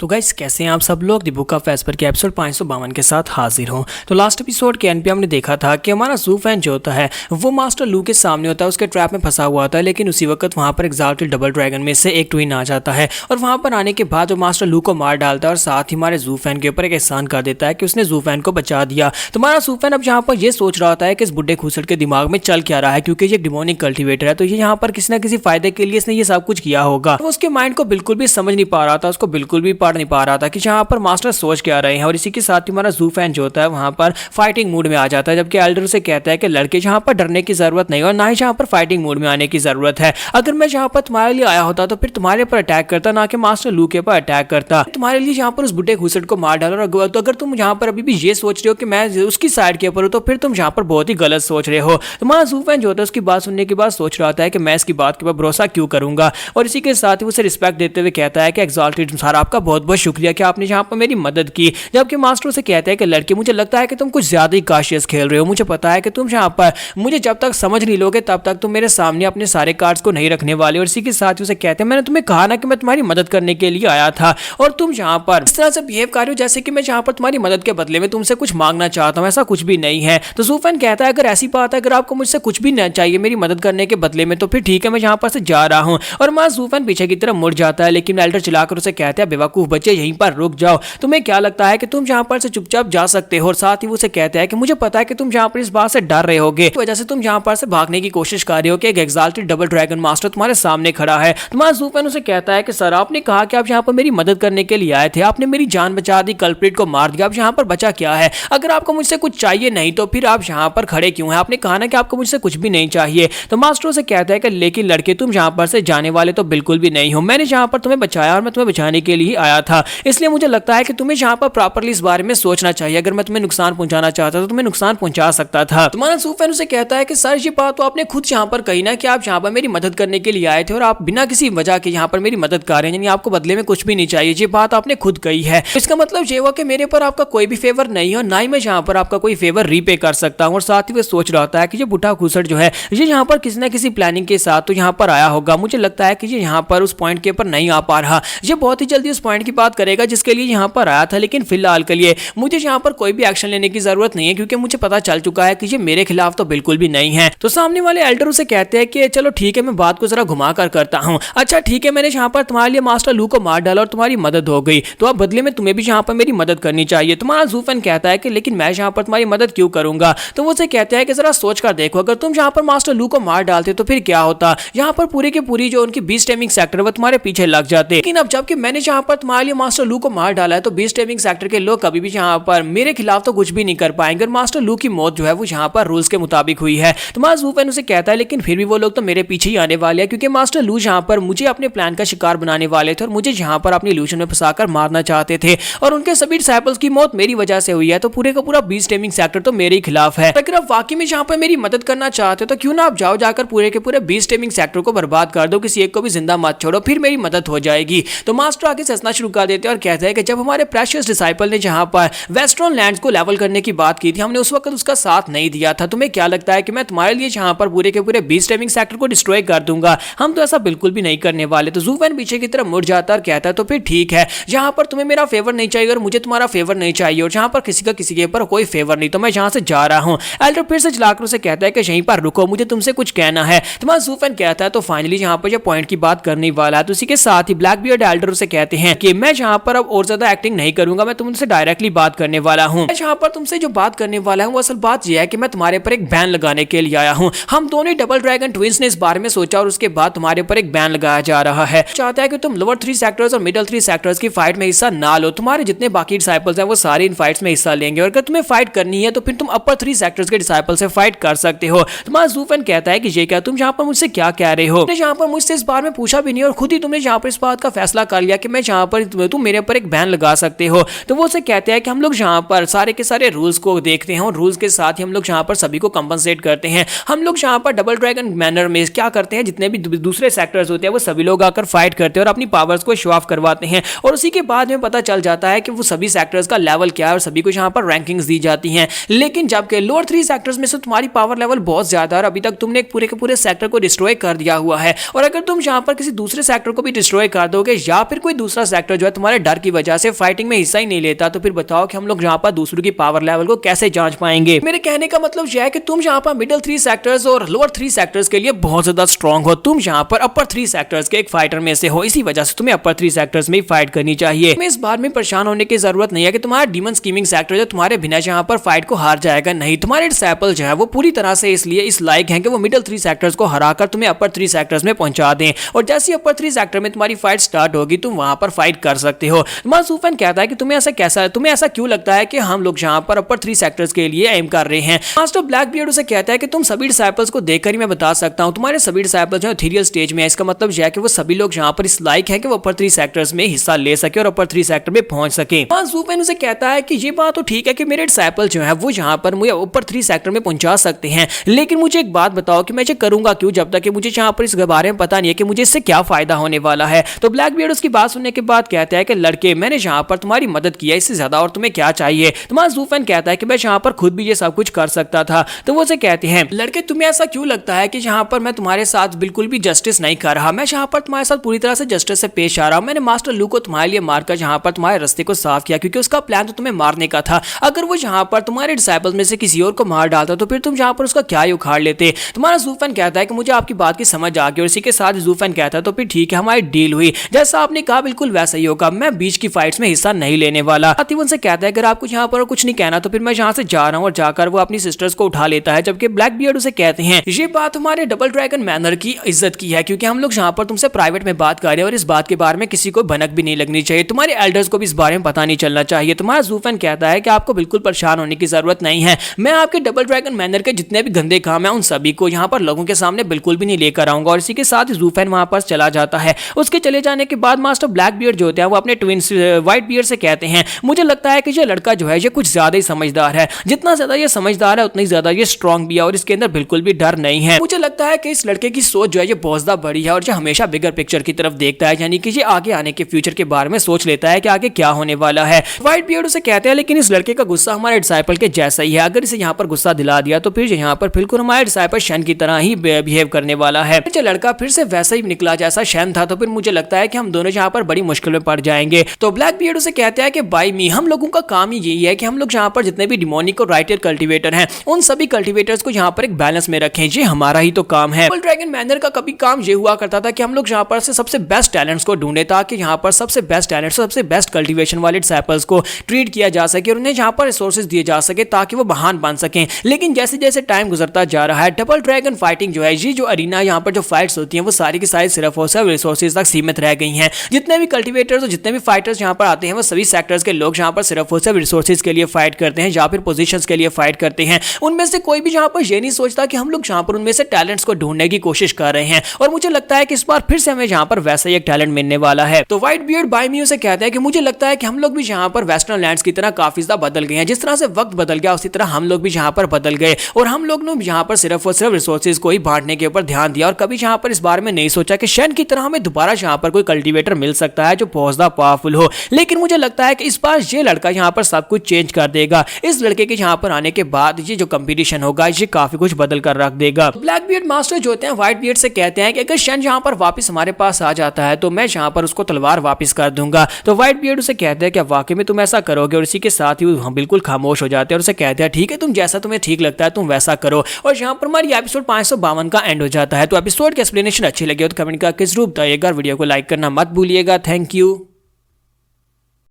तो गाइस कैसे हैं आप सब लोग। द बुक ऑफ एस्पर के एपिसोड 552 के साथ हाजिर हूं। तो लास्ट एपिसोड के एंड पे हमने देखा था कि हमारा ज़ू फैन जो होता है वो मास्टर लू के सामने होता है, उसके ट्रैप में फंसा हुआ होता है। लेकिन उसी वक्त वहां पर एग्जॉल्टेड डबल ड्रैगन में से एक ट्विन आ जाता है और वहां पर आने के बाद वो मास्टर लू को मार डालता है और साथ ही हमारे ज़ू फैन के ऊपर एक एहसान कर देता है कि उसने ज़ू फैन को बचा दिया। तो हमारा ज़ू फैन अब यहाँ पर ये सोच रहा होता है कि इस बुड्ढे खूसट के दिमाग में चल क्या रहा है, क्योंकि ये डिमोनिक कल्टिवेटर है तो ये यहाँ पर किसी ना किसी फायदे के लिए इसने ये सब कुछ किया होगा। तो उसके माइंड को बिल्कुल भी समझ नहीं पा रहा था, उसको बिल्कुल भी पढ़ नहीं पा रहा था कि यहाँ पर मास्टर सोच के आ रहे हैं। और इसी के साथ ही हमारा ज़ू फैन जो होता है वहां पर फाइटिंग मूड में आ जाता है, जबकि एल्डर से कहता है कि लड़के जहां पर डरने की जरूरत नहीं और ना ही जहां पर फाइटिंग मूड में आने की जरूरत है। अगर मैं जहां पर तुम्हारे लिए आया होता तो फिर तुम्हारे ऊपर अटैक करता, ना कि मास्टर लू के ऊपर अटैक करता। तुम्हारे लिए जहां पर उस बुड्ढे घुसट को मार डाला। तो अगर तुम जहां पर अभी भी ये सोच रहे हो कि मैं उसकी साइड के ऊपर हूं तो फिर तुम जहां पर बहुत ही गलत सोच रहे हो। तुम्हारा ज़ू फैन जो होता है उसकी बात सुनने के बाद सोच रहा है कि मैं इसकी बात के ऊपर भरोसा क्यों करूंगा। और इसी के साथ ही उसे रिस्पेक्ट देते हुए कहता है कि एग्जॉल्टेड सर आपका बहुत बहुत शुक्रिया कि आपने जहां पर मेरी मदद की। जबकि मास्टर से कहता है कि लड़के मुझे लगता है कि तुम कुछ ज्यादा ही काशियस खेल रहे हो। मुझे पता है कि तुम यहाँ पर मुझे जब तक समझ नहीं लोगे तब तक तुम मेरे सामने अपने सारे कार्ड्स को नहीं रखने वाले। और इसी के साथ उसे कहते हैं मैंने तुम्हें कहा ना कि मैं तुम्हारी मदद करने के लिए आया था और तुम यहाँ पर इस तरह से बिहेव कर रहे हो जैसे कि मैं यहाँ पर तुम्हारी मदद के बदले में तुमसे कुछ मांगना चाहता हूँ। ऐसा कुछ भी नहीं है। तो ज़ू फैन कहता है अगर ऐसी बात है, अगर आपको मुझसे कुछ भी नहीं चाहिए मेरी मदद करने के बदले में तो फिर ठीक है, मैं यहाँ पर से जा रहा हूँ। और मां ज़ू फैन पीछे की तरफ मुड़ जाता है, लेकिन एल्डर चिल्लाकर उसे कहता है बेवकूफ बच्चे यहीं पर रुक जाओ, तुम्हें क्या लगता है कि तुम यहाँ पर से चुपचाप जा सकते हो। और साथ ही वो उसे कहता है कि मुझे पता है कि तुम यहाँ पर इस बात से डर रहे होगे, इस वजह से तुम यहाँ पर से भागने की कोशिश कर रहे हो कि एक एग्जॉल्टेड डबल ड्रैगन मास्टर तुम्हारे सामने खड़ा है। तुम्हारा ज़ू फैन उसे कहता है कि सर आपने कहा कि आप यहाँ पर मेरी मदद करने के लिए आए थे, आपने मेरी जान बचा दी, कल्प्रिट को मार दिया, अब यहाँ पर बचा क्या है। अगर आपको मुझसे कुछ चाहिए नहीं तो फिर आप यहाँ पर खड़े क्यों हैं। आपने कहा ना कि आपको मुझसे कुछ भी नहीं चाहिए। तो मास्टर से कहता है कि लेकिन लड़के तुम यहाँ पर से जाने वाले तो बिल्कुल भी नहीं हो। मैंने यहाँ पर तुम्हें बचाया और मैं तुम्हें बचाने के लिए आया था, इसलिए मुझे लगता है कि तुम्हें यहाँ पर प्रॉपर्ली इस बारे में सोचना चाहिए। अगर मैं तुम्हें नुकसान पहुंचाना चाहता तो तुम्हें नुकसान पहुंचा सकता था। तुम्हारा ज़ू फैन उसे कहता है कि सर ये बात तो आपने खुद यहाँ पर कही ना कि आप यहाँ पर मेरी मदद करने के लिए आए थे और आप बिना किसी वजह के यहाँ पर मेरी मदद कर रहे हैं, यानी आपको बदले में कुछ भी नहीं चाहिए। ये बात आपने खुद कही है। इसका मतलब ये हुआ कि मेरे पर आपका कोई भी फेवर नहीं है और ना ही मैं यहाँ पर आपका कोई फेवर रीपे कर सकता हूँ। और साथ ही वो सोच रहा होता है कि ये बुढ़ा घुसट जो है ये यहाँ पर किसी ना किसी प्लानिंग के साथ तो यहाँ पर आया होगा। मुझे लगता है कि ये यहाँ पर उस पॉइंट के ऊपर नहीं आ पा रहा, ये बहुत ही जल्दी उस पॉइंट की बात करेगा जिसके लिए यहाँ पर आया था। लेकिन फिलहाल के लिए मुझे यहाँ पर कोई भी एक्शन लेने की जरूरत नहीं है, क्योंकि मुझे पता चल चुका है कि ये मेरे खिलाफ तो बिल्कुल भी नहीं है। तो सामने वाले एल्डर उसे कहते हैं कि चलो ठीक है, मैं बात को जरा घुमा कर करता हूँ। अच्छा ठीक है, मैंने यहाँ पर तुम्हारे लिए मास्टर लू को मार डाला और तुम्हारी मदद हो गई, तो अब बदले में तुम्हें भी यहाँ पर मेरी मदद करनी चाहिए। तुम्हारा ज़ू फैन कहता है कि लेकिन मैं यहाँ पर तुम्हारी मदद क्यों करूंगा। तो वो उसे कहते हैं कि जरा सोच कर देखो, अगर तुम यहाँ पर मास्टर लू को मार डालते तो फिर क्या होता। यहाँ पर पूरी की पूरी जो उनकी बीस्ट टेमिंग सेक्टर वो तुम्हारे पीछे लग जाते। लेकिन अब जबकि मैंने यहाँ पर तुम्हारे लिए मास्टर लू को मार डाला है तो बीस्ट टेमिंग सेक्टर के लोग कभी भी यहाँ पर मेरे खिलाफ तो कुछ भी नहीं कर पाएंगे। और मास्टर लू की मौत जो है वो यहाँ पर रूल्स के मुताबिक हुई है। तुम्हारा ज़ू फैन उसे कहता है लेकिन फिर भी वो लोग तो मेरे पीछे ही आने वाले हैं, क्योंकि मास्टर लू यहाँ पर मुझे अपने प्लान का शिकार बनाने वाले थे और मुझे यहाँ पर अपनी इल्यूजन में फंसाकर मारना चाहते थे और उनके सभी डिसाइपल्स की मौत मेरी वजह से हुई है। तो पूरे का पूरा बीस्ट टेमिंग सेक्टर तो मेरे ही खिलाफ है। अगर आप वाकई में यहाँ पर मेरी मदद करना चाहते हो तो क्यों ना आप जाओ जाकर पूरे के पूरे बीस्ट टेमिंग सेक्टर को बर्बाद कर दो, किसी एक को भी जिंदा मत छोड़ो, फिर मेरी मदद हो जाएगी। तो मास्टर आगे हंसना शुरू कर देते हैं और कहते हैं कि जब हमारे प्रेशियस डिसाइपल ने जहाँ पर वेस्टर्न लैंड्स को लेवल करने की बात की थी हमने उस वक्त उसका साथ नहीं दिया था। तुम्हें क्या लगता है कि मैं तुम्हारे लिए यहाँ पर पूरे के पूरे बीस्ट टेमिंग सेक्टर को डिस्ट्रॉय कर दूंगा। हम तो ऐसा बिल्कुल भी नहीं करने वाले। तो ज़ू फैन पीछे की तरफ मुड़ जाता है और कहता है तो फिर ठीक है, यहाँ पर तुम्हें मेरा फेवर नहीं चाहिए और मुझे तुम्हारा फेवर नहीं चाहिए और यहाँ पर किसी का किसी के ऊपर कोई फेवर नहीं, तो मैं यहाँ से जा रहा हूँ। एल्डर फिर से चलाकर उसे कहता है कि यहीं पर रुको, मुझे तुमसे कुछ कहना है। तुम्हारा ज़ू फैन कहता है तो फाइनली यहाँ पर पॉइंट की बात करने वाला है। तो उसी के साथ ही ब्लैक बियर्ड एल्डर उसे कहते हैं कि मैं यहाँ पर अब और ज्यादा एक्टिंग नहीं करूंगा, मैं तुमसे डायरेक्टली बात करने वाला हूँ। मैं यहाँ पर तुमसे जो बात करने वाला हूँ वो असल बात यह है कि मैं तुम्हारे पर एक बैन लगाने के लिए आया हूँ। हम दोनों डबल ड्रैगन ट्विंस ने इस बारे में सोचा और उसके बाद तुम्हारे पर एक बैन लगाया जा रहा है। चाहता है कि तुम लोअर 3 सेक्टर्स और मिडिल 3 सेक्टर्स की फाइट में हिस्सा ना लो। तुम्हारे जितने बाकी डिसाइपल्स हैं वो सारे इन फाइट्स में हिस्सा लेंगे और अगर तुम्हें फाइट करनी है तो फिर तुम अपर 3 सेक्टर्स के डिसाइपल से फाइट कर सकते हो। तुम्हारा ज़ू फैन कहता है कि ये क्या तुम यहाँ पर मुझसे क्या कह रहे हो, तुमने यहाँ पर मुझसे इस बारे में पूछा भी नहीं और खुद ही तुमने यहाँ पर इस बात का फैसला कर लिया कि मैं यहाँ पर तुम मेरे पर एक बैन लगा सकते हो। तो वो उसे कहते हैं कि हम लोग यहाँ पर सारे के सारे रूल्स को देखते हैं और रूल्स के साथ ही हम लोग यहाँ पर सभी को कंपनसेट करते हैं। हम लोग यहाँ पर डबल ड्रैगन मैनर में क्या करते हैं, जितने भी दूसरे सेक्टर्स होते हैं वो सभी लोग आकर फाइट करते हैं और अपनी पावर्स को शो ऑफ करवाते हैं और उसी के बाद में पता चल जाता है कि वो सभी सेक्टर्स का लेवल क्या है और सभी को यहाँ पर रैंकिंग्स दी जाती हैं। लेकिन जबकि लोअर 3 सेक्टर्स में से तुम्हारी पावर लेवल बहुत ज्यादा है और अभी तक तुमने एक पूरे के पूरे सेक्टर को डिस्ट्रॉय कर दिया हुआ है और अगर तुम यहाँ पर किसी दूसरे सेक्टर को भी डिस्ट्रॉय कर दोगे या फिर कोई दूसरा सेक्टर जो है तुम्हारे डर की वजह से फाइटिंग में हिस्सा ही नहीं लेता, तो फिर बताओ कि हम लोग यहाँ पर दूसरों की पावर लेवल को कैसे जांच पाएंगे। मेरे कहने का मतलब यह है कि तुम यहाँ पर मिडिल 3 सेक्टर्स और लोअर 3 सेक्टर्स के लिए बहुत ज्यादा स्ट्रॉन्ग हो, तुम यहाँ पर अपर 3 सेक्टर्स के एक फाइटर में से हो, इसी वजह से तुम्हें अपर 3 सेक्टर्स में ही फाइट करनी चाहिए। तुम्हें इस बार में परेशान होने की जरूरत नहीं है कि तुम्हारा डीमन स्कीमिंग सेक्टर जो तुम्हारे बिना यहाँ पर फाइट को हार जाएगा, नहीं, तुम्हारे डिसाइपल जो है वो पूरी तरह से इसलिए इस लायक हैं कि वो मिडिल 3 सेक्टर्स को हराकर तुम्हें अपर 3 सेक्टर्स में पहुंचा दें, और जैसे ही अपर 3 सेक्टर में तुम्हारी फाइट स्टार्ट होगी तुम वहां पर फाइट कर सकते हो। मासूफन कहता है कि तुम्हें ऐसा क्यों लगता है कि हम लोग यहाँ पर अपर 3 सेक्टर्स के लिए एम कर रहे हैं। मास्टर ब्लैकबियर्ड उसे कहता है कि तुम सभी डिसाइपल्स को देखकर ही मैं बता सकता हूं, तुम्हारे सभी डिसाइपल्स जो इथेरियल स्टेज में है, इसका मतलब यह है कि वो सभी लोग यहाँ पर इस लायक हैं कि वो अपर 3 सेक्टर्स में हिस्सा ले सके और अपर 3 सेक्टर में पहुंच सके। मासूफन उसे कहता है कि ये बात तो ठीक है कि मेरे डिसाइपल जो है वो यहाँ पर मुझे अपर 3 सेक्टर में पहुंचा सकते हैं, लेकिन मुझे एक बात बताओ कि मैं ये करूंगा क्यों, जब तक कि मुझे यहाँ पर इस बारे में पता नहीं है कि मुझे इससे क्या फायदा होने वाला है। तो ब्लैकबियर्ड उसकी बात सुनने के बाद कहता है कि लड़के मैंने यहाँ पर तुम्हारी मदद किया, इससे ज्यादा और तुम्हें क्या चाहिए। तो मासूफन कहता है कि मैं यहाँ पर खुद भी ये सब कुछ कर सकता था। तो वो उसे कहते हैं लड़के तुम्हें ऐसा क्यों लगता है कि यहाँ पर मैं तुम्हारे साथ बिल्कुल भी जस्टिस नहीं कर रहा, मैं यहाँ पर तुम्हारे साथ पूरी तरह से जस्टिस से पेश आ रहा हूँ। मैंने मास्टर लू को तुम्हारे लिए मारकर यहाँ पर तुम्हारे रास्ते को साफ किया, क्योंकि उसका प्लान तो तुम्हें मारने का था। अगर वो यहाँ पर तुम्हारे डिसाइपल्स में से किसी और को मार डालता तो फिर तुम यहाँ पर उसका क्या ही उखाड़ लेते। तुम्हारा जूफन कहता है कि मुझे आपकी बात की समझ आ गई, और इसी के साथ जूफन कहता है तो फिर ठीक है, हमारी डील हुई, जैसा आपने कहा बिल्कुल वैसा ही होगा, मैं बीच की फाइट्स में हिस्सा नहीं लेने वाला। उनसे कहता है अगर आपको यहाँ पर कुछ नहीं कहना तो फिर मैं यहाँ से जा रहा हूँ, और जाकर वो अपनी सिस्टर्स को उठा लेता है। जबकि ब्लैकबियर्ड उसे कहते हैं ये बात हमारे डबल ड्रैगन मैनर की इज्जत की है, क्योंकि हम लोग यहाँ पर तुमसे प्राइवेट में बात कर रहे हैं और इस बात के बारे में किसी को भनक भी नहीं लगनी चाहिए, तुम्हारे एल्डर्स को भी इस बारे में पता नहीं चलना चाहिए। तुम्हारा जूफन कहता है कि आपको बिल्कुल परेशान होने की जरूरत नहीं है, मैं आपके डबल ड्रैगन मैनर के जितने भी गंदे काम है उन सभी को यहाँ पर लोगों के सामने बिल्कुल भी नहीं लेकर आऊंगा। और इसी के साथ जूफन वहां पर चला जाता है। उसके चले जाने के बाद मास्टर ब्लैकबियर्ड जो होते हैं वो अपने ट्विंस व्हाइट बियर्ड से कहते हैं मुझे लगता है कि ये लड़का जो है ये कुछ ज्यादा ही समझदार है, जितना ज्यादा ये समझदार है उतना ही ज्यादा ये स्ट्रॉन्ग भी है, और इसके अंदर बिल्कुल भी डर नहीं है। मुझे लगता है कि इस लड़के की सोच जो है ये बहुत ज्यादा बड़ी है, और ये हमेशा बिगर पिक्चर की तरफ देखता है, यानी कि ये आगे आने के फ्यूचर के बारे में सोच लेता है कि आगे क्या होने वाला है। व्हाइट बियर्ड उसे कहते हैं लेकिन इस लड़के का गुस्सा हमारे डिसाइपल के जैसा ही है, अगर इसे यहाँ पर गुस्सा दिला दिया तो फिर यहाँ पर बिल्कुल हमारे डिसाइपल शन की तरह ही बिहेव करने वाला है। ये लड़का फिर से वैसा ही निकला जैसा शन था, तो फिर मुझे लगता है कि हम दोनों यहाँ पर बड़ी मुश्किल में पड़ जाएंगे। तो ब्लैक बियर्ड उसे कहते हैं कि बाय मी, हम लोगों का काम ही यही है कि हम लोग यहाँ पर जितने भी डिमोनिक और राइटर कल्टीवेटर हैं उन सभी कल्टीवेटर्स को यहाँ पर एक बैलेंस में रखें, ये हमारा ही तो काम है। डबल ड्रैगन मैनर का कभी काम ये हुआ करता था कि हम लोग यहाँ पर से सबसे बेस्ट टैलेंट्स को ढूंढे, ताकि यहाँ पर सबसे बेस्ट टैलेंट्स, सबसे बेस्ट कल्टीवेशन वाले डिसाइपल्स को ट्रीट किया जा सके और उन्हें यहाँ पर रिसोर्सेज दिए जा सके ताकि वो महान बन सकें। लेकिन जैसे जैसे टाइम गुजरता जा रहा है डबल ड्रैगन फाइटिंग जो है, ये जो अरीना यहाँ पर जो फाइट्स होती हैं वो सारी की सारी सिर्फ और सिर्फ रिसोर्सेज तक सीमित रह गई हैं। जितने भी कल्टीवेटर्स और जितने भी फाइटर्स यहाँ पर आते हैं वो सभी सेक्टर्स के लोग यहाँ पर सिर्फ और सिर्फ रिसोर्सेज के लिए फाइट करते हैं या फिर पोजीशंस के लिए फाइट करते हैं। उनमें से कोई भी यहाँ पर ये नहीं सोचता कि हम लोग यहाँ पर उनमें से टैलेंट्स को ढूंढने की कोशिश कर रहे हैं, और मुझे लगता है कि इस बार फिर से हमें यहाँ पर वैसा ही एक टैलेंट मिलने वाला है। तो व्हाइट बियर्ड बाय मी उसे कहता है कि मुझे लगता है कि हम लोग भी यहाँ पर वेस्टर्न लैंड्स की तरह काफी ज्यादा बदल गए हैं, जिस तरह से वक्त बदल गया उसी तरह हम लोग भी यहाँ पर बदल गए, और हम लोग ने यहाँ पर सिर्फ और सिर्फ रिसोर्सेज को ही बांटने के ऊपर ध्यान दिया, और कभी यहाँ पर इस बारे में नहीं सोचा कि शन की तरह हमें दोबारा यहाँ पर कोई कल्टीवेटर मिल सकता है जो बहुत ज्यादा पावरफुल हो। लेकिन मुझे लगता है कि इस बार ये लड़का यहाँ पर सब कुछ चेंज कर देगा। इस लड़के के यहाँ पर आने के बाद ये जो कंपटीशन होगा ये काफी कुछ बदल कर रख देगा। ब्लैक बियर्ड मास्टर जो होते हैं व्हाइट बियर्ड से कहते हैं कि अगर शन यहाँ पर वापस हमारे पास आ जाता है तो मैं यहाँ पर उसको तलवार वापस कर दूंगा। तो व्हाइट बियर्ड उसे कहते हैं कि वाकई में तुम ऐसा करोगे, और इसी के साथ ही हम बिल्कुल खामोश हो जाते हैं और उसे कहते हैं ठीक है, तुम जैसा तुम्हें ठीक लगता है तुम वैसा करो। और यहाँ पर हमारी एपिसोड 552 का एंड हो जाता है। तो एपिसोड की एक्सप्लेनेशन अच्छी लगी हो तो कमेंट करके जरूर बताइएगा, वीडियो को लाइक करना मत भूलिएगा। Thank you.